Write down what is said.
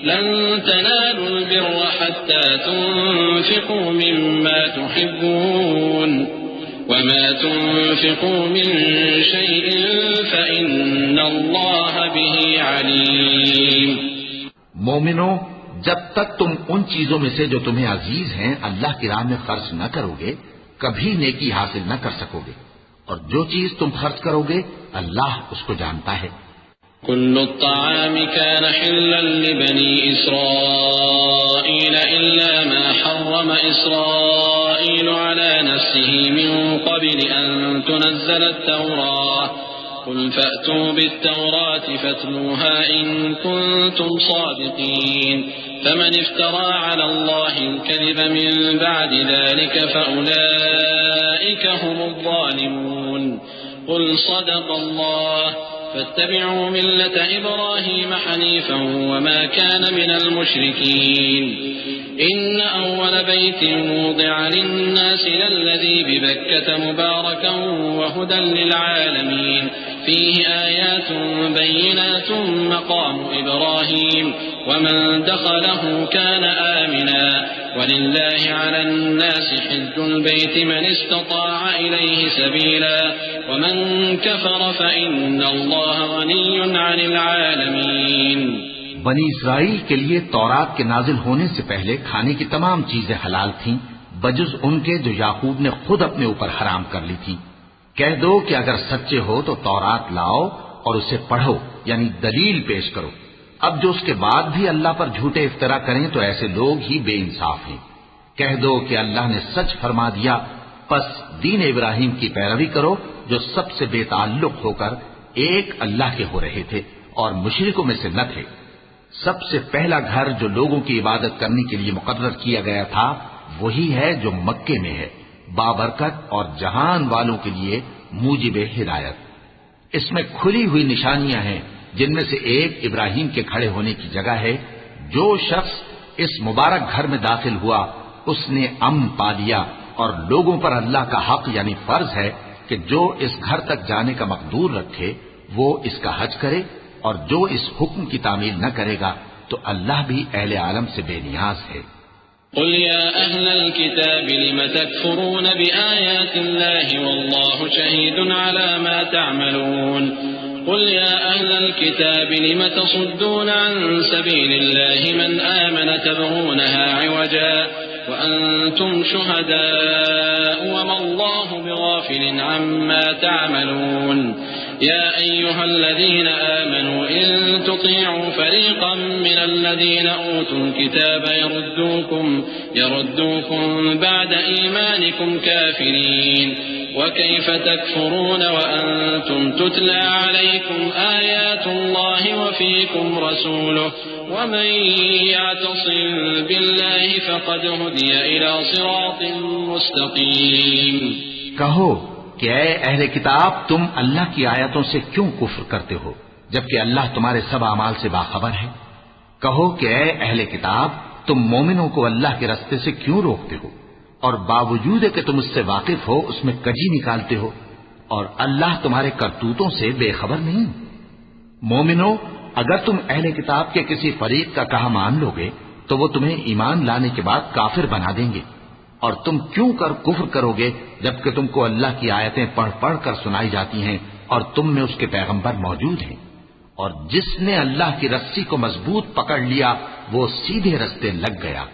لن تنالوا البر حتى تنفقوا مما تحبون وما تنفقوا من شيء فإن الله به عليم. مومنو، جب تک تم ان چیزوں میں سے جو تمہیں عزیز ہیں اللہ کی راہ میں خرچ نہ کرو گے کبھی نیکی حاصل نہ کر سکو گے، اور جو چیز تم خرچ کرو گے اللہ اس کو جانتا ہے. كل الطعام كان حلا لبني إسرائيل إلا ما حرم إسرائيل على نفسه من قبل أن تنزل التوراة قل فأتوا بالتوراة فاتلوها إن كنتم صادقين فمن افترى على الله الكذب من بعد ذلك فأولئك هم الظالمون. قل صدق الله فاتبعوا ملة إبراهيم حنيفا وما كان من المشركين. إن أول بيت وضع للناس للذي ببكة مباركا وهدى للعالمين فيه آيات بينات مقام إبراهيم ومن دخله كان آمنا ولله على الناس حج البيت من استطاع إليه سبيلا ومن كفر فإن الله غني عن العالمين. بنی اسرائیل کے لیے تورات کے نازل ہونے سے پہلے کھانے کی تمام چیزیں حلال تھیں بجز ان کے جو یعقوب نے خود اپنے اوپر حرام کر لی تھی. کہہ دو کہ اگر سچے ہو تو تورات لاؤ اور اسے پڑھو، یعنی دلیل پیش کرو. اب جو اس کے بعد بھی اللہ پر جھوٹے افطرا کریں تو ایسے لوگ ہی بے انصاف ہیں. کہہ دو کہ اللہ نے سچ فرما دیا، پس دین ابراہیم کی پیروی کرو جو سب سے بے تعلق ہو کر ایک اللہ کے ہو رہے تھے اور مشرکوں میں سے نہ تھے. سب سے پہلا گھر جو لوگوں کی عبادت کرنے کے لیے مقرر کیا گیا تھا وہی ہے جو مکے میں ہے، بابرکت اور جہان والوں کے لیے موجب ہدایت. اس میں کھلی ہوئی نشانیاں ہیں جن میں سے ایک ابراہیم کے کھڑے ہونے کی جگہ ہے. جو شخص اس مبارک گھر میں داخل ہوا اس نے امن پا لیا، اور لوگوں پر اللہ کا حق یعنی فرض ہے کہ جو اس گھر تک جانے کا مقدور رکھے وہ اس کا حج کرے، اور جو اس حکم کی تعمیل نہ کرے گا تو اللہ بھی اہل عالم سے بے نیاز ہے. قل يا أهل الكتاب لم تكفرون بآيات الله والله شهيد على ما تعملون. قل يا أهل الكتاب لم تصدون عن سبيل الله من آمن تبغونها عوجا وأنتم شهداء وما الله بغافل عما تعملون. يا أيها الذين آمنوا إن تطيعوا فريقا من الذين أوتوا الكتاب يردوكم بعد إيمانكم كافرين وكيف تكفرون وأنتم تتلى عليكم آيات الله وفيكم رسوله ومن يعتصم بالله فقد هدي إلى صراط مستقيم. کہو کہ اے اہل کتاب تم اللہ کی آیتوں سے کیوں کفر کرتے ہو جبکہ اللہ تمہارے سب اعمال سے باخبر ہے. کہو کہ اے اہل کتاب تم مومنوں کو اللہ کے راستے سے کیوں روکتے ہو اور باوجود کہ تم اس سے واقف ہو اس میں کجی نکالتے ہو، اور اللہ تمہارے کرتوتوں سے بے خبر نہیں. مومنوں، اگر تم اہل کتاب کے کسی فریق کا کہا مان لو گے تو وہ تمہیں ایمان لانے کے بعد کافر بنا دیں گے، اور تم کیوں کر کفر کرو گے جبکہ تم کو اللہ کی آیتیں پڑھ پڑھ کر سنائی جاتی ہیں اور تم میں اس کے پیغمبر موجود ہیں. اور جس نے اللہ کی رسی کو مضبوط پکڑ لیا وہ سیدھے رستے لگ گیا.